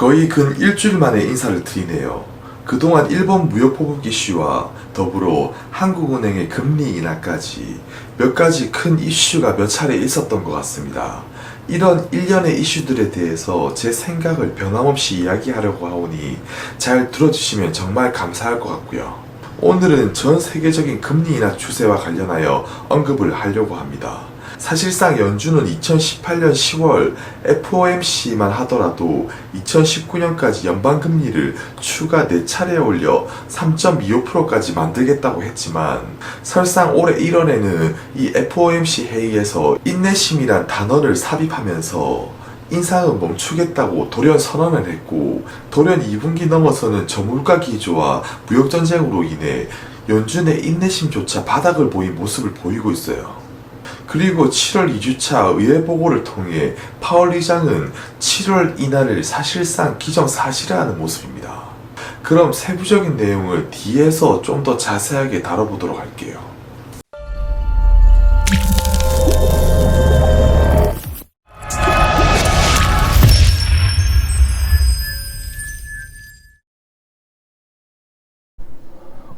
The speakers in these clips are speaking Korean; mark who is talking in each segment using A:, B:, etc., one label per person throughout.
A: 거의 근 일주일 만에 인사를 드리네요. 그동안 일본 무역 보복 이슈와 더불어 한국은행의 금리 인하까지 몇 가지 큰 이슈가 몇 차례 있었던 것 같습니다. 이런 일련의 이슈들에 대해서 제 생각을 변함없이 이야기하려고 하오니 잘 들어주시면 정말 감사할 것 같고요. 오늘은 전 세계적인 금리 인하 추세와 관련하여 언급을 하려고 합니다. 사실상 연준은 2018년 10월 FOMC만 하더라도 2019년까지 연방금리를 추가 4차례 올려 3.25%까지 만들겠다고 했지만 설상 올해 1월에는 이 FOMC 회의에서 인내심이란 단어를 삽입하면서 인상은 멈추겠다고 돌연 선언을 했고, 돌연 2분기 넘어서는 저물가 기조와 무역전쟁으로 인해 연준의 인내심조차 바닥을 보인 모습을 보이고 있어요. 그리고 7월 2주차 의회 보고를 통해 파월 의장은 7월 인하를 사실상 기정사실화하는 모습입니다. 그럼 세부적인 내용을 뒤에서 좀 더 자세하게 다뤄보도록 할게요.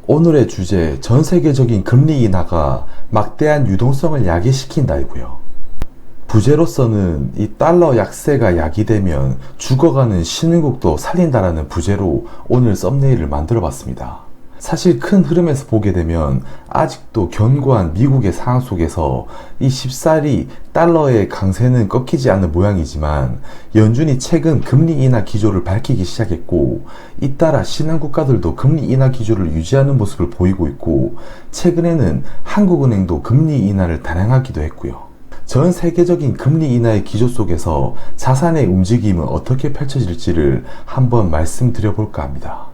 B: 오늘의 주제, 전 세계적인 금리 인하가 막대한 유동성을 야기시킨다이고요. 부제로서는 이 달러 약세가 야기되면 죽어가는 신흥국도 살린다라는 부제로 오늘 썸네일을 만들어 봤습니다. 사실 큰 흐름에서 보게 되면 아직도 견고한 미국의 상황 속에서 이 쉽사리 달러의 강세는 꺾이지 않는 모양이지만 연준이 최근 금리 인하 기조를 밝히기 시작했고, 잇따라 신흥국가들도 금리 인하 기조를 유지하는 모습을 보이고 있고, 최근에는 한국은행도 금리 인하를 단행하기도 했고요. 전 세계적인 금리 인하의 기조 속에서 자산의 움직임은 어떻게 펼쳐질지를 한번 말씀드려 볼까 합니다.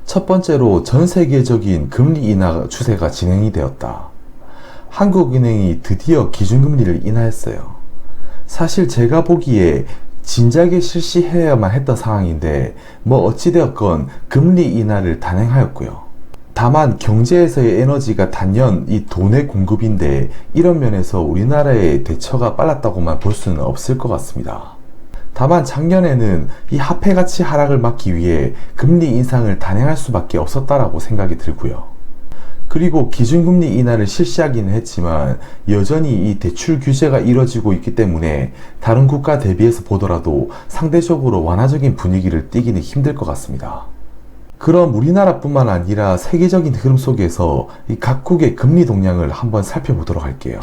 B: 첫 번째로 전 세계적인 금리 인하 추세가 진행이 되었다. 한국은행이 드디어 기준금리를 인하했어요. 사실 제가 보기에 진작에 실시해야만 했던 상황인데 어찌되었건 금리 인하를 단행하였고요. 다만 경제에서의 에너지가 단연 이 돈의 공급인데 이런 면에서 우리나라의 대처가 빨랐다고만 볼 수는 없을 것 같습니다. 다만 작년에는 이 화폐 가치 하락을 막기 위해 금리 인상을 단행할 수밖에 없었다라고 생각이 들고요. 그리고 기준금리 인하를 실시하기는 했지만 여전히 이 대출 규제가 이뤄지고 있기 때문에 다른 국가 대비해서 보더라도 상대적으로 완화적인 분위기를 띠기는 힘들 것 같습니다. 그럼 우리나라뿐만 아니라 세계적인 흐름 속에서 이 각국의 금리 동향을 한번 살펴보도록 할게요.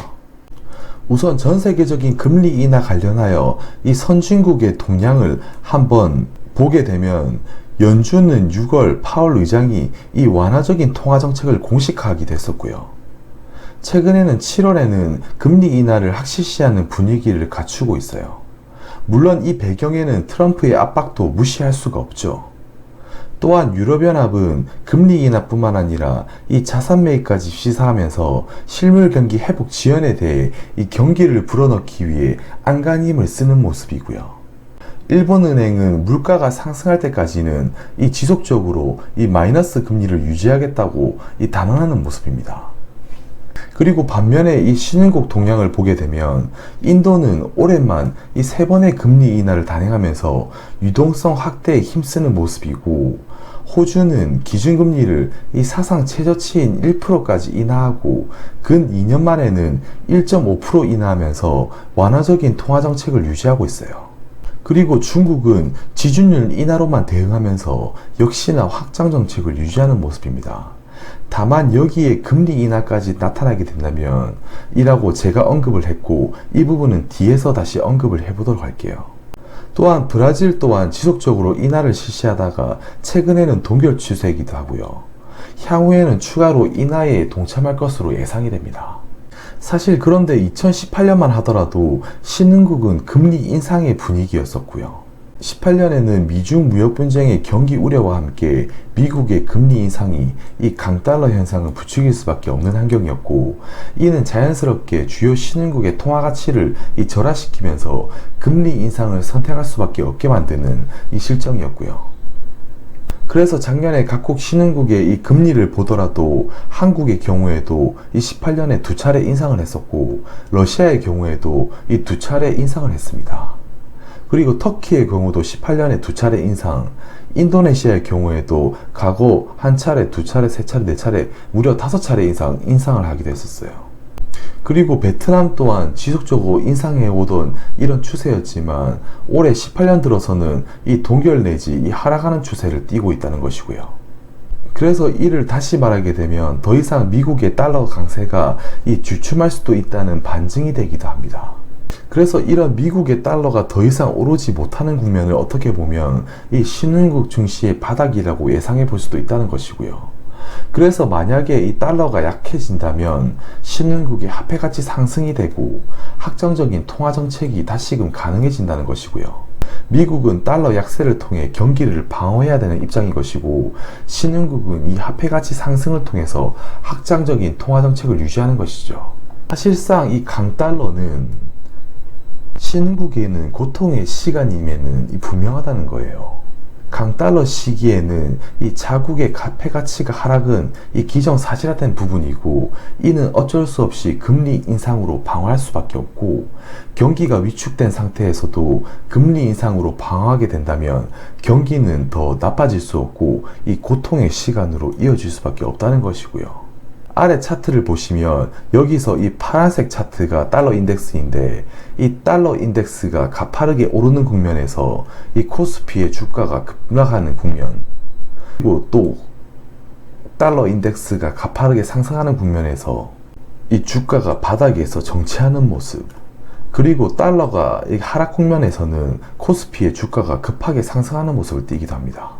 B: 우선 전 세계적인 금리 인하 관련하여 이 선진국의 동향을 한번 보게 되면 연준은 6월 파월 의장이 이 완화적인 통화 정책을 공식화하기도 했었고요. 최근에는 7월에는 금리 인하를 확실시하는 분위기를 갖추고 있어요. 물론 이 배경에는 트럼프의 압박도 무시할 수가 없죠. 또한 유럽연합은 금리 인하뿐만 아니라 이 자산 매입까지 시사하면서 실물 경기 회복 지연에 대해 이 경기를 불어넣기 위해 안간힘을 쓰는 모습이고요. 일본은행은 물가가 상승할 때까지는 이 지속적으로 이 마이너스 금리를 유지하겠다고 이 단언하는 모습입니다. 그리고 반면에 이 신흥국 동향을 보게 되면 인도는 올해만 이 3번의 금리 인하를 단행하면서 유동성 확대에 힘쓰는 모습이고, 호주는 기준금리를 이 사상 최저치인 1%까지 인하하고 근 2년 만에는 1.5% 인하하면서 완화적인 통화정책을 유지하고 있어요. 그리고 중국은 지준율 인하로만 대응하면서 역시나 확장정책을 유지하는 모습입니다. 다만 여기에 금리 인하까지 나타나게 된다면 이라고 제가 언급을 했고, 이 부분은 뒤에서 다시 언급을 해보도록 할게요. 또한 브라질 또한 지속적으로 인하를 실시하다가 최근에는 동결 추세이기도 하고요. 향후에는 추가로 인하에 동참할 것으로 예상이 됩니다. 사실 그런데 2018년만 하더라도 신흥국은 금리 인상의 분위기였었고요. 18년에는 미중 무역 분쟁의 경기 우려와 함께 미국의 금리 인상이 이 강달러 현상을 부추길 수밖에 없는 환경이었고, 이는 자연스럽게 주요 신흥국의 통화 가치를 절하시키면서 금리 인상을 선택할 수밖에 없게 만드는 이 실정이었고요. 그래서 작년에 각국 신흥국의 이 금리를 보더라도 한국의 경우에도 이 18년에 2차례 인상을 했었고, 러시아의 경우에도 이 2차례 인상을 했습니다. 그리고 터키의 경우도 18년에 2차례 인상, 인도네시아의 경우에도 과거 1차례, 2차례, 3차례, 4차례, 무려 5차례 이상 인상을 하기도 했었어요. 그리고 베트남 또한 지속적으로 인상해 오던 이런 추세였지만 올해 18년 들어서는 이 동결 내지 이 하락하는 추세를 띠고 있다는 것이고요. 그래서 이를 다시 말하게 되면 더 이상 미국의 달러 강세가 이 주춤할 수도 있다는 반증이 되기도 합니다. 그래서 이런 미국의 달러가 더 이상 오르지 못하는 국면을 어떻게 보면 이 신흥국 증시의 바닥이라고 예상해 볼 수도 있다는 것이고요. 그래서 만약에 이 달러가 약해진다면 신흥국의 화폐 가치 상승이 되고 확정적인 통화 정책이 다시금 가능해진다는 것이고요. 미국은 달러 약세를 통해 경기를 방어해야 되는 입장인 것이고 신흥국은 이 화폐 가치 상승을 통해서 확장적인 통화 정책을 유지하는 것이죠. 사실상 이 강달러는 신흥국에는 고통의 시간임에는 분명하다는 거예요. 강달러 시기에는 이 자국의 화폐 가치가 하락은 이 기정사실화된 부분이고 이는 어쩔 수 없이 금리 인상으로 방어할 수밖에 없고 경기가 위축된 상태에서도 금리 인상으로 방어하게 된다면 경기는 더 나빠질 수 없고 이 고통의 시간으로 이어질 수밖에 없다는 것이고요. 아래 차트를 보시면 여기서 이 파란색 차트가 달러 인덱스인데 이 달러 인덱스가 가파르게 오르는 국면에서 이 코스피의 주가가 급락하는 국면, 그리고 또 달러 인덱스가 가파르게 상승하는 국면에서 이 주가가 바닥에서 정체하는 모습, 그리고 달러가 이 하락 국면에서는 코스피의 주가가 급하게 상승하는 모습을 띠기도 합니다.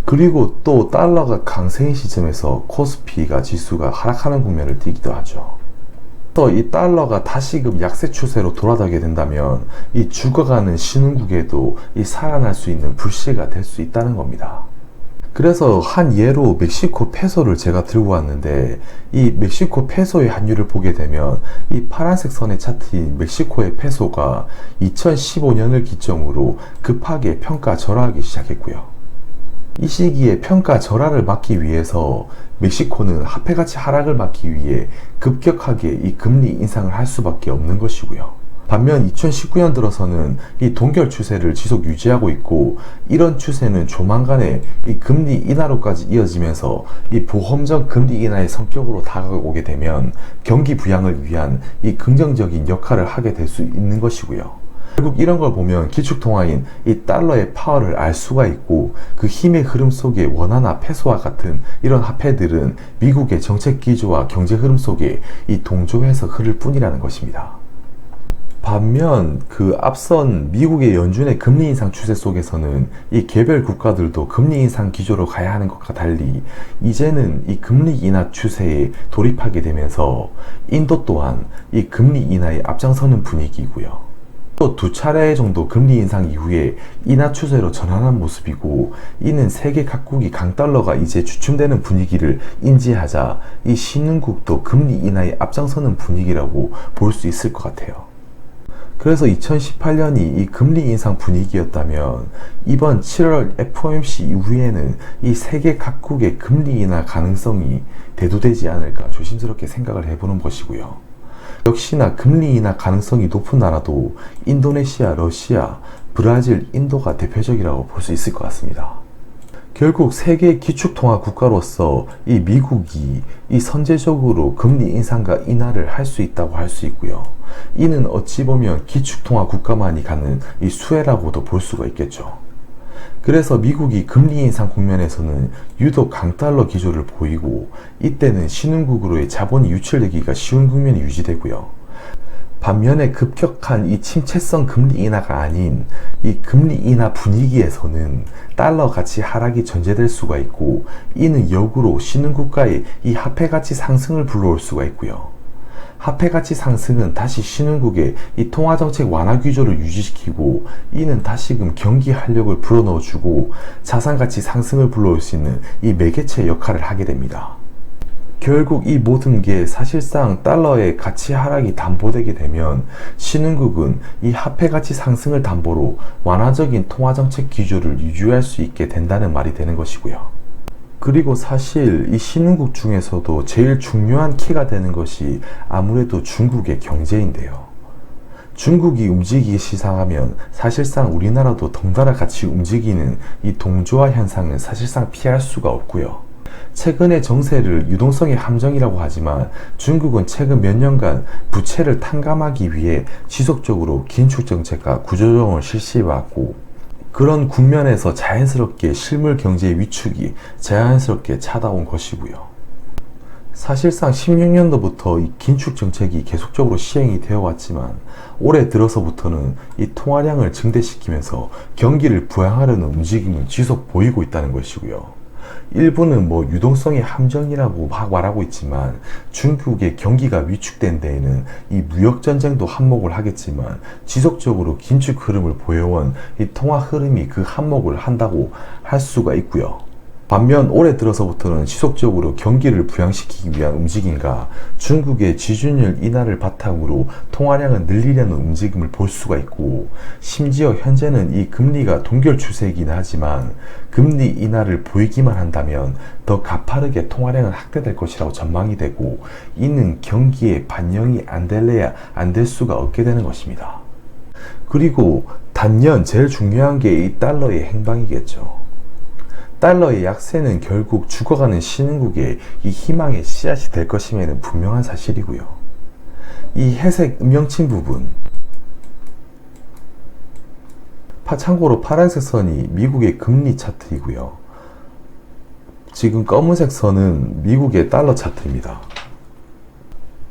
B: 그리고 또 달러가 강세인 시점에서 코스피가 지수가 하락하는 국면을 띠기도 하죠. 또 이 달러가 다시금 약세 추세로 돌아가게 된다면 이 죽어가는 신흥국에도 이 살아날 수 있는 불씨가 될 수 있다는 겁니다. 그래서 한 예로 멕시코 페소를 제가 들고 왔는데 이 멕시코 페소의 환율을 보게 되면 이 파란색 선의 차트인 멕시코의 페소가 2015년을 기점으로 급하게 평가 절하하기 시작했고요. 이 시기에 평가 절하를 막기 위해서 멕시코는 화폐 가치 하락을 막기 위해 급격하게 이 금리 인상을 할 수밖에 없는 것이고요. 반면 2019년 들어서는 이 동결 추세를 지속 유지하고 있고 이런 추세는 조만간에 이 금리 인하로까지 이어지면서 이 보험적 금리 인하의 성격으로 다가오게 되면 경기 부양을 위한 이 긍정적인 역할을 하게 될 수 있는 것이고요. 결국 이런 걸 보면 기축통화인 이 달러의 파워를 알 수가 있고 그 힘의 흐름 속에 원화나 페소와 같은 이런 화폐들은 미국의 정책 기조와 경제 흐름 속에 이 동조해서 흐를 뿐이라는 것입니다. 반면 그 앞선 미국의 연준의 금리 인상 추세 속에서는 이 개별 국가들도 금리 인상 기조로 가야 하는 것과 달리 이제는 이 금리 인하 추세에 돌입하게 되면서 인도 또한 이 금리 인하에 앞장서는 분위기이고요. 또 2차례 정도 금리 인상 이후에 인하 추세로 전환한 모습이고 이는 세계 각국이 강달러가 이제 주춤되는 분위기를 인지하자 이 신흥국도 금리 인하에 앞장서는 분위기라고 볼 수 있을 것 같아요. 그래서 2018년이 이 금리 인상 분위기였다면 이번 7월 FOMC 이후에는 이 세계 각국의 금리 인하 가능성이 대두되지 않을까 조심스럽게 생각을 해보는 것이고요. 역시나 금리 인하 가능성이 높은 나라도 인도네시아, 러시아, 브라질, 인도가 대표적이라고 볼 수 있을 것 같습니다. 결국 세계 기축통화 국가로서 이 미국이 이 선제적으로 금리 인상과 인하를 할 수 있다고 할 수 있고요. 이는 어찌 보면 기축통화 국가만이 갖는 이 수혜라고도 볼 수가 있겠죠. 그래서 미국이 금리 인상 국면에서는 유독 강달러 기조를 보이고 이때는 신흥국으로의 자본이 유출되기가 쉬운 국면이 유지되고요. 반면에 급격한 이 침체성 금리 인하가 아닌 이 금리 인하 분위기에서는 달러 가치 하락이 전제될 수가 있고 이는 역으로 신흥국가의 이 화폐 가치 상승을 불러올 수가 있고요. 화폐 가치 상승은 다시 신흥국의 이 통화정책 완화 기조를 유지시키고 이는 다시금 경기 활력을 불어넣어주고 자산가치 상승을 불러올 수 있는 이 매개체 역할을 하게 됩니다. 결국 이 모든 게 사실상 달러의 가치 하락이 담보되게 되면 신흥국은 이 화폐 가치 상승을 담보로 완화적인 통화정책 기조를 유지할 수 있게 된다는 말이 되는 것이고요. 그리고 사실 이 신흥국 중에서도 제일 중요한 키가 되는 것이 아무래도 중국의 경제인데요. 중국이 움직이기 시작하면 사실상 우리나라도 덩달아 같이 움직이는 이 동조화 현상은 사실상 피할 수가 없고요. 최근의 정세를 유동성의 함정이라고 하지만 중국은 최근 몇 년간 부채를 탕감하기 위해 지속적으로 긴축 정책과 구조조정을 실시해왔고, 그런 국면에서 자연스럽게 실물 경제의 위축이 자연스럽게 찾아온 것이고요. 사실상 16년도부터 이 긴축 정책이 계속적으로 시행이 되어 왔지만 올해 들어서부터는 이 통화량을 증대시키면서 경기를 부양하려는 움직임은 지속 보이고 있다는 것이고요. 일부는 유동성의 함정이라고 막 말하고 있지만 중국의 경기가 위축된 데에는 이 무역전쟁도 한몫을 하겠지만 지속적으로 긴축 흐름을 보여온 이 통화 흐름이 그 한몫을 한다고 할 수가 있고요. 반면 올해 들어서부터는 지속적으로 경기를 부양시키기 위한 움직임과 중국의 지준율 인하를 바탕으로 통화량을 늘리려는 움직임을 볼 수가 있고, 심지어 현재는 이 금리가 동결 추세이긴 하지만 금리 인하를 보이기만 한다면 더 가파르게 통화량은 확대될 것이라고 전망이 되고, 이는 경기에 반영이 안 될래야 안 될 수가 없게 되는 것입니다. 그리고 단연 제일 중요한 게 이 달러의 행방이겠죠. 달러의 약세는 결국 죽어가는 신흥국의 이 희망의 씨앗이 될 것임에는 분명한 사실이고요. 이 회색 음영친 부분, 참고로 파란색 선이 미국의 금리 차트이고요. 지금 검은색 선은 미국의 달러 차트입니다.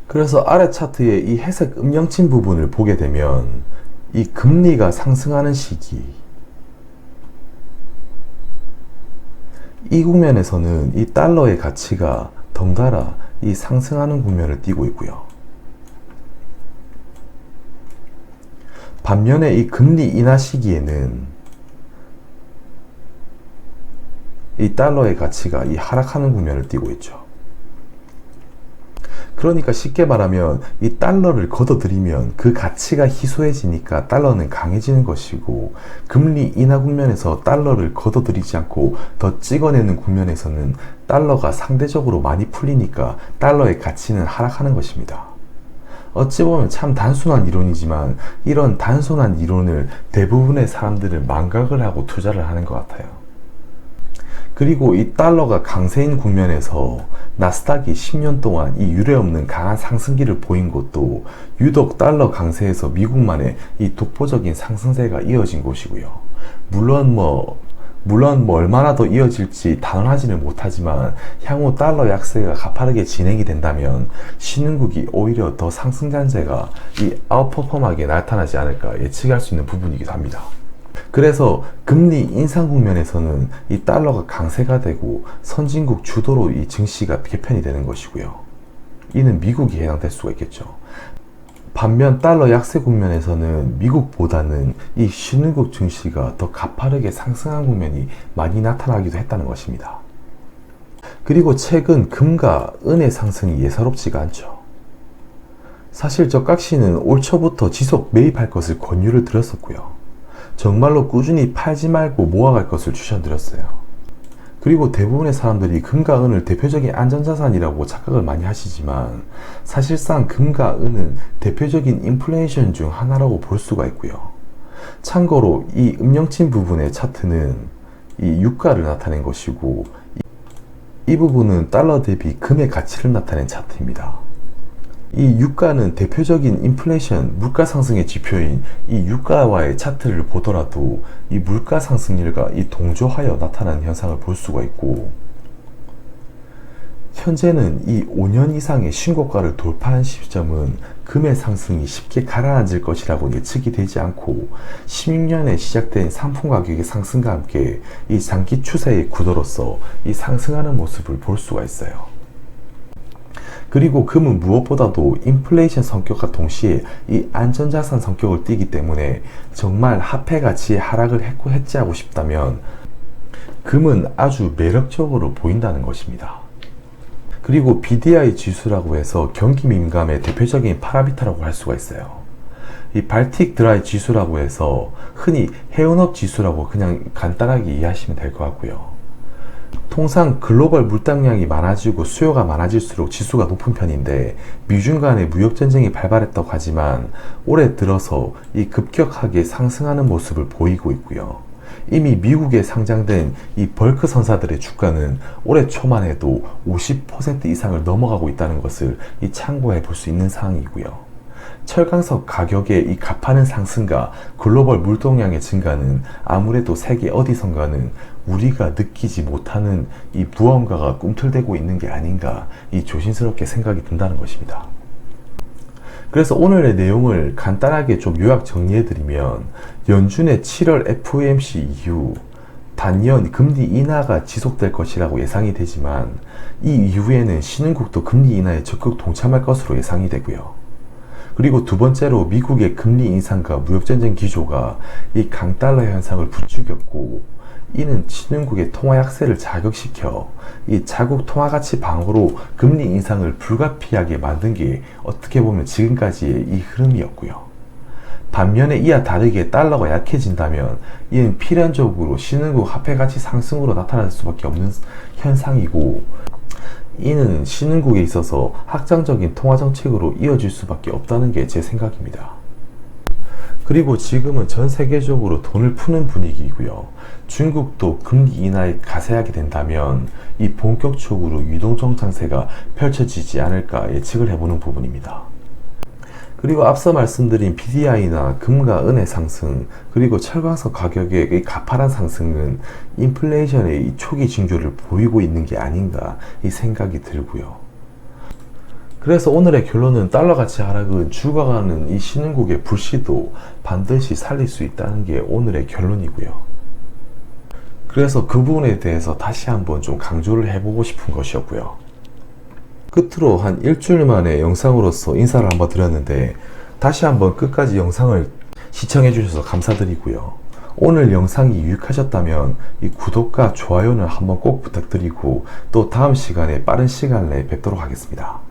B: 그래서 아래 차트의 이 회색 음영친 부분을 보게 되면 이 금리가 상승하는 시기, 이 국면에서는 이 달러의 가치가 덩달아 이 상승하는 국면을 띠고 있고요. 반면에 이 금리 인하 시기에는 이 달러의 가치가 이 하락하는 국면을 띠고 있죠. 그러니까 쉽게 말하면 이 달러를 걷어들이면 그 가치가 희소해지니까 달러는 강해지는 것이고, 금리 인하 국면에서 달러를 걷어들이지 않고 더 찍어내는 국면에서는 달러가 상대적으로 많이 풀리니까 달러의 가치는 하락하는 것입니다. 어찌 보면 참 단순한 이론이지만 이런 단순한 이론을 대부분의 사람들은 망각을 하고 투자를 하는 것 같아요. 그리고 이 달러가 강세인 국면에서 나스닥이 10년 동안 이 유례없는 강한 상승기를 보인 것도 유독 달러 강세에서 미국만의 이 독보적인 상승세가 이어진 곳이고요. 물론 얼마나 더 이어질지 단언하지는 못하지만 향후 달러 약세가 가파르게 진행이 된다면 신흥국이 오히려 더 상승 잔재가 이 아웃퍼폼하게 나타나지 않을까 예측할 수 있는 부분이기도 합니다. 그래서 금리 인상 국면에서는 이 달러가 강세가 되고 선진국 주도로 이 증시가 개편이 되는 것이고요. 이는 미국이 해당될 수가 있겠죠. 반면 달러 약세 국면에서는 미국보다는 이 신흥국 증시가 더 가파르게 상승한 국면이 많이 나타나기도 했다는 것입니다. 그리고 최근 금과 은의 상승이 예사롭지가 않죠. 사실 저 깍씨는 올 초부터 지속 매입할 것을 권유를 드렸었고요. 정말로 꾸준히 팔지 말고 모아갈 것을 추천드렸어요. 그리고 대부분의 사람들이 금과 은을 대표적인 안전자산이라고 착각을 많이 하시지만 사실상 금과 은은 대표적인 인플레이션 중 하나라고 볼 수가 있고요. 참고로 이 음영친 부분의 차트는 이 유가를 나타낸 것이고, 이 부분은 달러 대비 금의 가치를 나타낸 차트입니다. 이 유가는 대표적인 인플레이션, 물가 상승의 지표인 이 유가와의 차트를 보더라도 이 물가 상승률과 이 동조하여 나타나는 현상을 볼 수가 있고, 현재는 이 5년 이상의 신고가를 돌파한 시점은 금의 상승이 쉽게 가라앉을 것이라고 예측이 되지 않고 16년에 시작된 상품 가격의 상승과 함께 이 장기 추세의 구도로서 이 상승하는 모습을 볼 수가 있어요. 그리고 금은 무엇보다도 인플레이션 성격과 동시에 이 안전자산 성격을 띠기 때문에 정말 화폐 가치의 하락을 해지하고 싶다면 금은 아주 매력적으로 보인다는 것입니다. 그리고 BDI 지수라고 해서 경기 민감의 대표적인 파라미터라고 할 수가 있어요. 이 발틱 드라이 지수라고 해서 흔히 해운업 지수라고 그냥 간단하게 이해하시면 될 것 같고요. 통상 글로벌 물당량이 많아지고 수요가 많아질수록 지수가 높은 편인데 미중 간의 무역전쟁이 발발했다고 하지만 올해 들어서 이 급격하게 상승하는 모습을 보이고 있고요. 이미 미국에 상장된 이 벌크 선사들의 주가는 올해 초만 해도 50% 이상을 넘어가고 있다는 것을 참고해 볼 수 있는 상황이고요. 철강석 가격의 이 가파른 상승과 글로벌 물동량의 증가는 아무래도 세계 어디선가는 우리가 느끼지 못하는 이 무언가가 꿈틀대고 있는 게 아닌가 조심스럽게 생각이 든다는 것입니다. 그래서 오늘의 내용을 간단하게 좀 요약 정리해드리면 연준의 7월 FOMC 이후 단연 금리 인하가 지속될 것이라고 예상이 되지만 이 이후에는 신흥국도 금리 인하에 적극 동참할 것으로 예상이 되고요. 그리고 두 번째로 미국의 금리 인상과 무역전쟁 기조가 이 강달러 현상을 부추겼고 이는 신흥국의 통화 약세를 자극시켜 이 자국 통화 가치 방어로 금리 인상을 불가피하게 만든 게 어떻게 보면 지금까지의 이 흐름이었고요. 반면에 이와 다르게 달러가 약해진다면 이는 필연적으로 신흥국 화폐 가치 상승으로 나타날 수밖에 없는 현상이고 이는 신흥국에 있어서 확장적인 통화 정책으로 이어질 수밖에 없다는 게 제 생각입니다. 그리고 지금은 전 세계적으로 돈을 푸는 분위기이고요. 중국도 금리 인하에 가세하게 된다면 이 본격적으로 유동성 장세가 펼쳐지지 않을까 예측을 해보는 부분입니다. 그리고 앞서 말씀드린 BDI나 금과 은의 상승, 그리고 철강석 가격의 가파른 상승은 인플레이션의 이 초기 징조를 보이고 있는 게 아닌가 생각이 들고요. 그래서 오늘의 결론은 달러 가치 하락은 죽어가는 이 신흥국의 불씨도 반드시 살릴 수 있다는 게 오늘의 결론이고요. 그래서 그 부분에 대해서 다시 한번 좀 강조를 해보고 싶은 것이었고요. 끝으로 한 일주일 만에 영상으로서 인사를 한번 드렸는데 다시 한번 끝까지 영상을 시청해 주셔서 감사드리고요. 오늘 영상이 유익하셨다면 이 구독과 좋아요는 한번 꼭 부탁드리고 또 다음 시간에 빠른 시간 내에 뵙도록 하겠습니다.